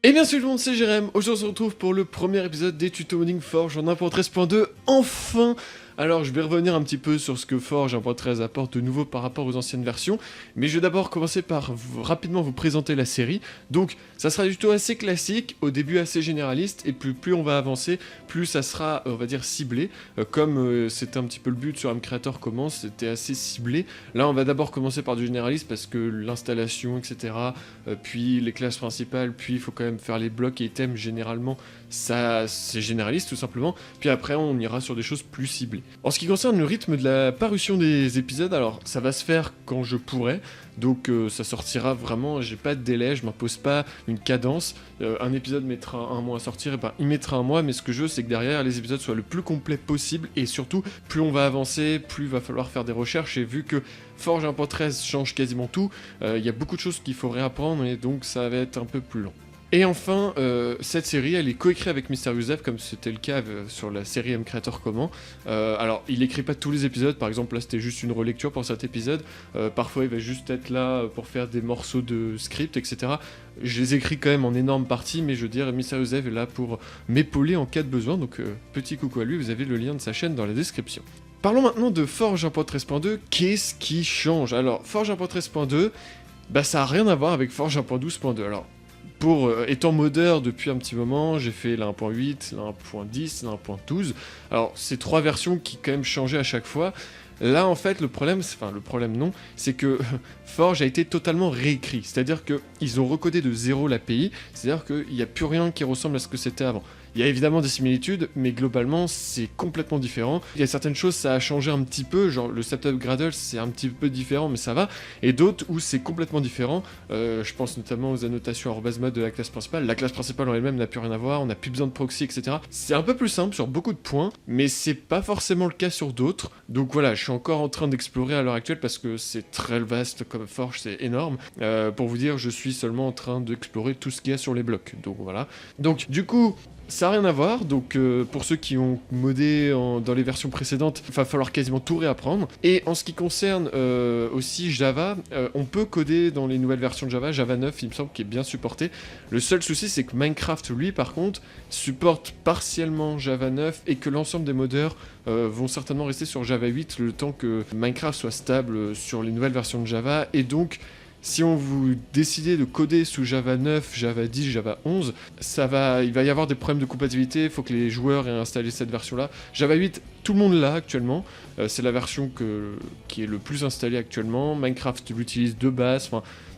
Et bien salut tout le monde, c'est Jérém. Aujourd'hui on se retrouve pour le premier épisode des tutos modding Forge en 1.13.2, enfin. Alors je vais revenir un petit peu sur ce que Forge 1.13 apporte de nouveau par rapport aux anciennes versions, mais je vais d'abord commencer par rapidement vous présenter la série. Donc ça sera du tuto assez classique, au début assez généraliste, et plus on va avancer, plus ça sera, on va dire, ciblé. Comme c'était un petit peu le but sur MCreator Commons, c'était assez ciblé. Là on va d'abord commencer par du généraliste parce que l'installation, etc., puis les classes principales, puis il faut quand même faire les blocs et items généralement, ça c'est généraliste tout simplement, puis après on ira sur des choses plus ciblées. En ce qui concerne le rythme de la parution des épisodes, alors ça va se faire quand je pourrai, donc ça sortira vraiment, j'ai pas de délai, je m'impose pas une cadence, un épisode mettra un mois à sortir, et ben il mettra un mois, mais ce que je veux c'est que derrière les épisodes soient le plus complet possible, et surtout plus on va avancer, plus il va falloir faire des recherches, et vu que Forge 1.13 change quasiment tout, il y a beaucoup de choses qu'il faut réapprendre, et donc ça va être un peu plus long. Et enfin, cette série, elle est coécrite avec Mysterious Dev, comme c'était le cas sur la série MCreator Comment. Alors, il écrit pas tous les épisodes, par exemple là c'était juste une relecture pour cet épisode, parfois il va juste être là pour faire des morceaux de script, etc. Je les écris quand même en énorme partie, mais je veux dire, Mysterious Dev est là pour m'épauler en cas de besoin, donc petit coucou à lui, vous avez le lien de sa chaîne dans la description. Parlons maintenant de Forge 1.13.2, qu'est-ce qui change? Alors, Forge 1.13.2, bah ça a rien à voir avec Forge 1.12.2, alors... étant modeur depuis un petit moment, j'ai fait la 1.8, la 1.10, la 1.12. Alors, c'est trois versions qui quand même changeaient à chaque fois. Là, en fait, le problème non, c'est que Forge a été totalement réécrit. C'est-à-dire qu'ils ont recodé de zéro l'API, c'est-à-dire qu'il n'y a plus rien qui ressemble à ce que c'était avant. Il y a évidemment des similitudes, mais globalement, c'est complètement différent. Il y a certaines choses, ça a changé un petit peu, genre le setup Gradle, c'est un petit peu différent, mais ça va. Et d'autres où c'est complètement différent. Je pense notamment aux annotations @mod de la classe principale. La classe principale en elle-même n'a plus rien à voir, on n'a plus besoin de proxy, etc. C'est un peu plus simple sur beaucoup de points, mais c'est pas forcément le cas sur d'autres. Donc voilà, je suis encore en train d'explorer à l'heure actuelle parce que c'est très vaste comme Forge, c'est énorme. Pour vous dire, je suis seulement en train d'explorer tout ce qu'il y a sur les blocs. Donc voilà. Donc du coup... ça n'a rien à voir, donc pour ceux qui ont modé dans les versions précédentes, il va falloir quasiment tout réapprendre. Et en ce qui concerne aussi Java, on peut coder dans les nouvelles versions de Java, Java 9 il me semble qui est bien supporté. Le seul souci c'est que Minecraft lui par contre supporte partiellement Java 9 et que l'ensemble des modeurs vont certainement rester sur Java 8 le temps que Minecraft soit stable sur les nouvelles versions de Java, et donc... si on vous décidez de coder sous Java 9, Java 10, Java 11, il va y avoir des problèmes de compatibilité, il faut que les joueurs aient installé cette version-là. Java 8, tout le monde l'a actuellement, c'est la version qui est le plus installée actuellement, Minecraft l'utilise de base,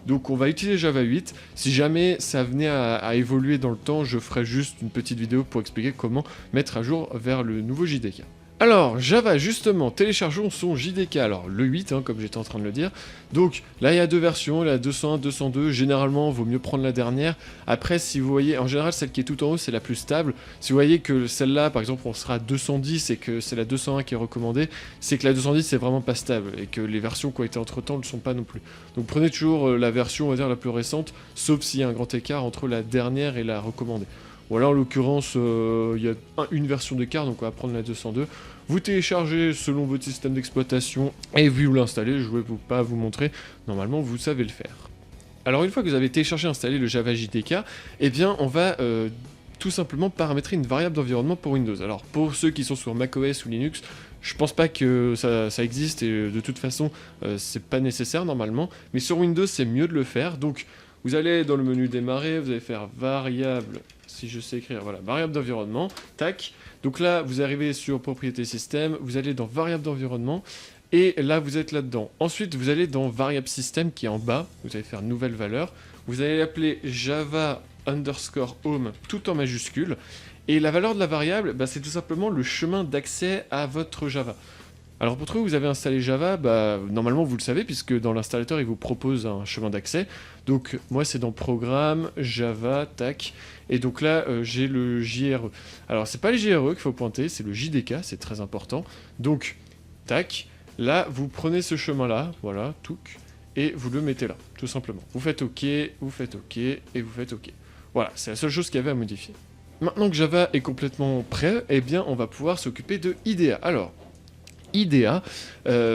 donc on va utiliser Java 8. Si jamais ça venait à évoluer dans le temps, je ferai juste une petite vidéo pour expliquer comment mettre à jour vers le nouveau JDK. Alors, Java, justement, téléchargeons son JDK, alors le 8, comme j'étais en train de le dire. Donc, là, il y a deux versions, la 201, 202, généralement, il vaut mieux prendre la dernière. Après, si vous voyez, en général, celle qui est tout en haut, c'est la plus stable. Si vous voyez que celle-là, par exemple, on sera à 210 et que c'est la 201 qui est recommandée, c'est que la 210, c'est vraiment pas stable, et que les versions qui ont été entre-temps ne le sont pas non plus. Donc, prenez toujours la version, on va dire, la plus récente, sauf s'il y a un grand écart entre la dernière et la recommandée. Voilà, en l'occurrence, il y a une version d'écart, donc on va prendre la 202. Vous téléchargez selon votre système d'exploitation et vous l'installez. Je ne vais pas vous montrer, normalement vous savez le faire. Alors une fois que vous avez téléchargé et installé le Java JDK, eh bien on va tout simplement paramétrer une variable d'environnement pour Windows. Alors pour ceux qui sont sur macOS ou Linux, je pense pas que ça existe et de toute façon c'est pas nécessaire normalement, mais sur Windows c'est mieux de le faire. Donc vous allez dans le menu démarrer, vous allez faire variable, si je sais écrire, voilà, variable d'environnement, tac. Donc là, vous arrivez sur propriété système, vous allez dans variable d'environnement, et là, vous êtes là-dedans. Ensuite, vous allez dans variable système qui est en bas, vous allez faire nouvelle valeur, vous allez l'appeler Java underscore home tout en majuscule, et la valeur de la variable, c'est tout simplement le chemin d'accès à votre Java. Alors pour trouver où vous avez installé Java, normalement vous le savez puisque dans l'installateur il vous propose un chemin d'accès. Donc moi c'est dans Programme, Java, tac, et donc là j'ai le JRE. Alors c'est pas le JRE qu'il faut pointer, c'est le JDK, c'est très important. Donc tac, là vous prenez ce chemin là, voilà, touc, et vous le mettez là, tout simplement. Vous faites OK, vous faites OK, et vous faites OK. Voilà, c'est la seule chose qu'il y avait à modifier. Maintenant que Java est complètement prêt, eh bien on va pouvoir s'occuper de IDEA. Alors, IDEA,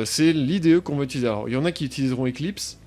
c'est l'IDE qu'on va utiliser. Alors, il y en a qui utiliseront Eclipse,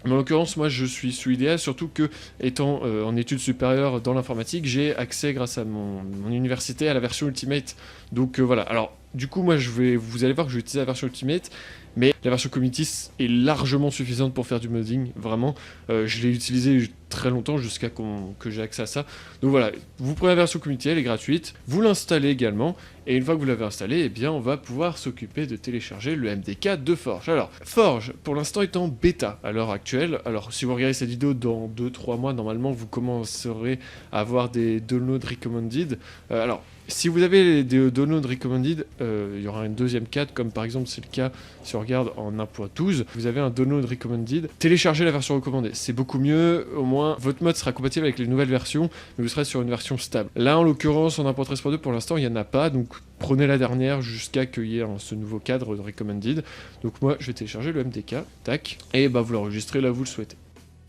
Mais en l'occurrence, moi je suis sous IDEA, surtout que, étant en études supérieures dans l'informatique, j'ai accès grâce à mon université à la version Ultimate. Donc voilà, alors du coup, moi vous allez voir que je vais utiliser la version Ultimate, mais la version Community est largement suffisante pour faire du modding, vraiment. Je l'ai utilisé très longtemps jusqu'à que j'ai accès à ça. Donc voilà, vous prenez la version Community, elle est gratuite, vous l'installez également, et une fois que vous l'avez installé, eh bien on va pouvoir s'occuper de télécharger le MDK de Forge. Alors, Forge, pour l'instant, est en bêta à l'heure actuelle. Alors, si vous regardez cette vidéo dans 2-3 mois, normalement, vous commencerez à avoir des downloads recommended. Alors, si vous avez des downloads recommended, il y aura une deuxième cadre, comme par exemple c'est le cas si on regarde en 1.12, vous avez un download recommended, téléchargez la version recommandée, c'est beaucoup mieux, au moins votre mode sera compatible avec les nouvelles versions, mais vous serez sur une version stable. Là en l'occurrence en 1.13.2 pour l'instant il n'y en a pas, donc prenez la dernière jusqu'à qu'il y ait ce nouveau cadre de recommended. Donc moi je vais télécharger le MDK, tac, et bah vous l'enregistrez là où vous le souhaitez.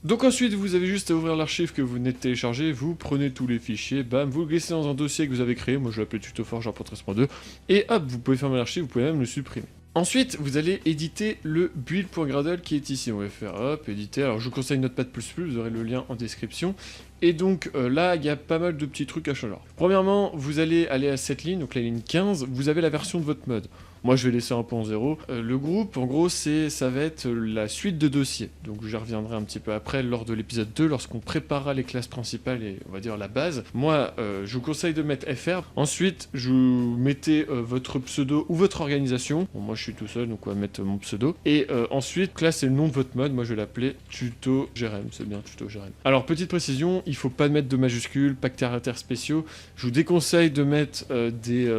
Donc ensuite, vous avez juste à ouvrir l'archive que vous venez de télécharger, vous prenez tous les fichiers, bam, vous le glissez dans un dossier que vous avez créé, moi je l'appelle tutoforge 1.13.2, et hop, vous pouvez fermer l'archive, vous pouvez même le supprimer. Ensuite, vous allez éditer le build.gradle qui est ici. On va faire hop, éditer. Alors je vous conseille Notepad++, vous aurez le lien en description. Et donc là, il y a pas mal de petits trucs à changer. Alors, premièrement, vous allez aller à cette ligne, donc la ligne 15, vous avez la version de votre mode. Moi, je vais laisser 1.0. Le groupe, en gros, ça va être la suite de dossiers. Donc, j'y reviendrai un petit peu après, lors de l'épisode 2, lorsqu'on préparera les classes principales et, on va dire, la base. Moi, je vous conseille de mettre FR. Ensuite, vous mettez votre pseudo ou votre organisation. Bon, moi, je suis tout seul, donc on va mettre mon pseudo. Et ensuite, classe, c'est le nom de votre mode. Moi, je vais l'appeler tuto GRM. C'est bien, tuto GRM. Alors, petite précision, il faut pas mettre de majuscules, pas de caractères spéciaux. Je vous déconseille de mettre des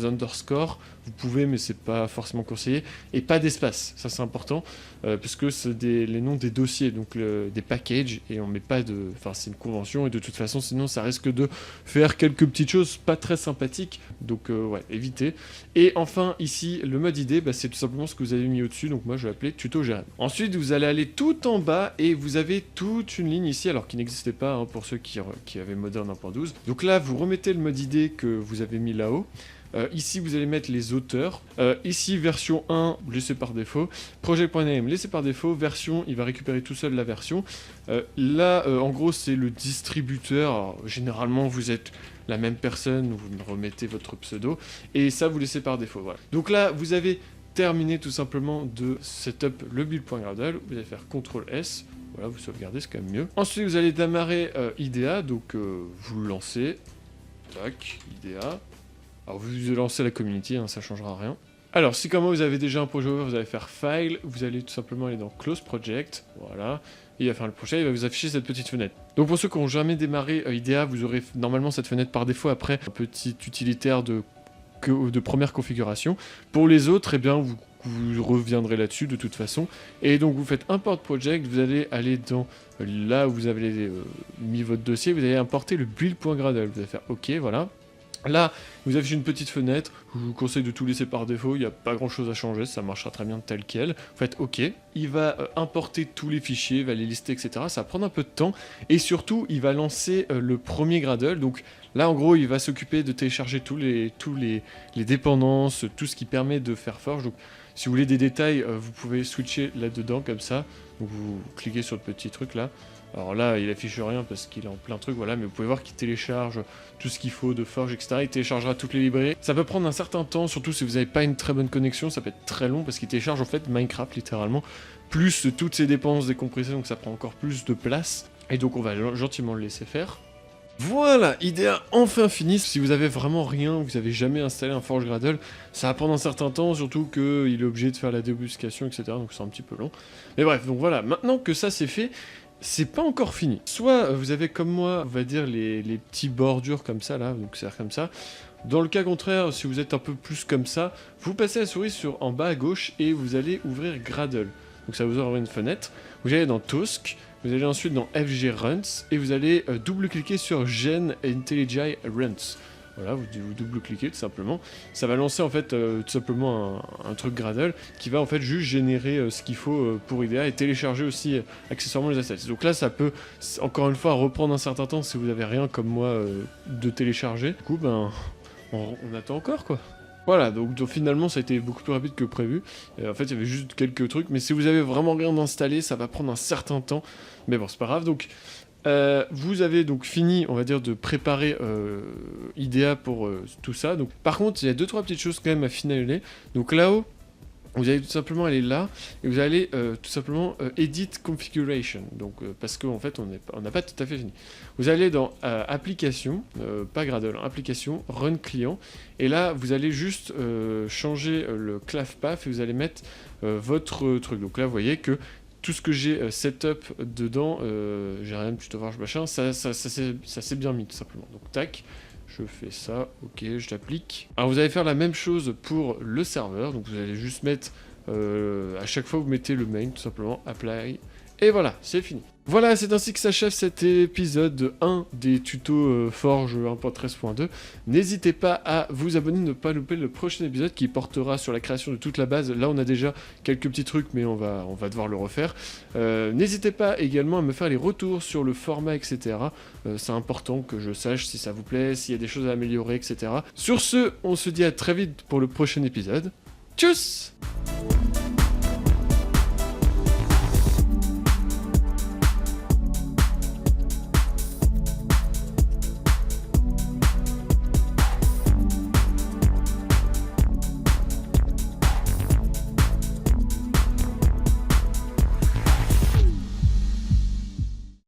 underscores. Vous pouvez, mais c'est pas forcément conseillé. Et pas d'espace, ça c'est important, parce que c'est les noms des dossiers, donc des packages, et on met pas de... Enfin, c'est une convention, et de toute façon, sinon ça risque de faire quelques petites choses pas très sympathiques, donc ouais, évitez. Et enfin, ici, le mode ID, bah, c'est tout simplement ce que vous avez mis au-dessus, donc moi je vais l'appeler tuto GRM. Ensuite, vous allez aller tout en bas, et vous avez toute une ligne ici, alors qui n'existait pas hein, pour ceux qui avaient Modern 1.12. Donc là, vous remettez le mode ID que vous avez mis là-haut. Ici, vous allez mettre les auteurs. Ici, version 1, laissé par défaut. Project.name, laissé par défaut. Version, il va récupérer tout seul la version. Là, en gros, c'est le distributeur. Alors, généralement, vous êtes la même personne, vous me remettez votre pseudo. Et ça, vous laissez par défaut. Voilà. Donc là, vous avez terminé tout simplement de setup le build.gradle. Vous allez faire CTRL-S. Voilà, vous sauvegardez, c'est quand même mieux. Ensuite, vous allez démarrer IDEA. Donc, vous le lancez. Tac, IDEA. Alors vous lancez la community, hein, ça changera rien. Alors si comme moi vous avez déjà un projet ouvert, vous allez faire File, vous allez tout simplement aller dans Close Project, voilà, et il va faire le projet, il va vous afficher cette petite fenêtre. Donc pour ceux qui n'ont jamais démarré IDEA, vous aurez normalement cette fenêtre par défaut après un petit utilitaire de première configuration. Pour les autres, eh bien vous reviendrez là-dessus de toute façon. Et donc vous faites Import Project, vous allez aller dans là où vous avez mis votre dossier, vous allez importer le build.gradle, vous allez faire OK, voilà. Là, vous affichez une petite fenêtre, je vous conseille de tout laisser par défaut, il n'y a pas grand chose à changer, ça marchera très bien tel quel. Vous faites OK, il va importer tous les fichiers, il va les lister, etc. Ça va prendre un peu de temps, et surtout, il va lancer le premier Gradle, donc là, en gros, il va s'occuper de télécharger tous les dépendances, tout ce qui permet de faire Forge. Donc, si vous voulez des détails, vous pouvez switcher là-dedans, comme ça. Donc, vous cliquez sur le petit truc là. Alors là, il affiche rien parce qu'il est en plein truc, voilà, mais vous pouvez voir qu'il télécharge tout ce qu'il faut de Forge, etc. Il téléchargera toutes les librairies. Ça peut prendre un certain temps, surtout si vous n'avez pas une très bonne connexion, ça peut être très long parce qu'il télécharge en fait Minecraft littéralement, plus toutes ses dépenses décompressées, donc ça prend encore plus de place. Et donc on va gentiment le laisser faire. Voilà, IDEA enfin fini. Si vous avez vraiment rien, vous avez jamais installé un Forge Gradle, ça va prendre un certain temps, surtout qu'il est obligé de faire la débuscation, etc. Donc c'est un petit peu long. Mais bref, donc voilà, maintenant que ça c'est fait, c'est pas encore fini. Soit vous avez comme moi, on va dire les petits bordures comme ça là, donc c'est comme ça. Dans le cas contraire, si vous êtes un peu plus comme ça, vous passez la souris en bas à gauche et vous allez ouvrir Gradle. Donc ça vous ouvre une fenêtre. Vous allez dans Tosk, vous allez ensuite dans FG Runs et vous allez double-cliquer sur Gen IntelliJ Runs. Voilà, vous double-cliquez tout simplement. Ça va lancer en fait tout simplement un truc Gradle qui va en fait juste générer ce qu'il faut pour IDEA et télécharger aussi accessoirement les assets. Donc là, ça peut encore une fois reprendre un certain temps si vous avez rien comme moi de télécharger. Du coup, ben, on attend encore quoi. Voilà, donc finalement ça a été beaucoup plus rapide que prévu. En fait, il y avait juste quelques trucs, mais si vous avez vraiment rien installé, ça va prendre un certain temps. Mais bon, c'est pas grave. Donc, vous avez donc fini, on va dire, de préparer IDEA pour tout ça. Donc, par contre, il y a 2-3 petites choses quand même à finaler. Donc là-haut, vous allez tout simplement aller là, et vous allez tout simplement Edit Configuration, donc parce qu'en fait on n'a pas tout à fait fini. Vous allez dans Application, pas Gradle, Application, Run Client, et là vous allez juste changer le clav path, et vous allez mettre votre truc. Donc là vous voyez que tout ce que j'ai setup dedans, j'ai rien de tutovarge machin, ça s'est bien mis tout simplement. Donc tac. Je fais ça, ok, je l'applique. Alors vous allez faire la même chose pour le serveur, donc vous allez juste mettre, à chaque fois vous mettez le main, tout simplement, apply, et voilà, c'est fini. Voilà, c'est ainsi que s'achève cet épisode 1 des tutos Forge 1.13.2. N'hésitez pas à vous abonner, ne pas louper le prochain épisode qui portera sur la création de toute la base. Là, on a déjà quelques petits trucs, mais on va devoir le refaire. N'hésitez pas également à me faire les retours sur le format, etc. C'est important que je sache si ça vous plaît, s'il y a des choses à améliorer, etc. Sur ce, on se dit à très vite pour le prochain épisode. Tchuss!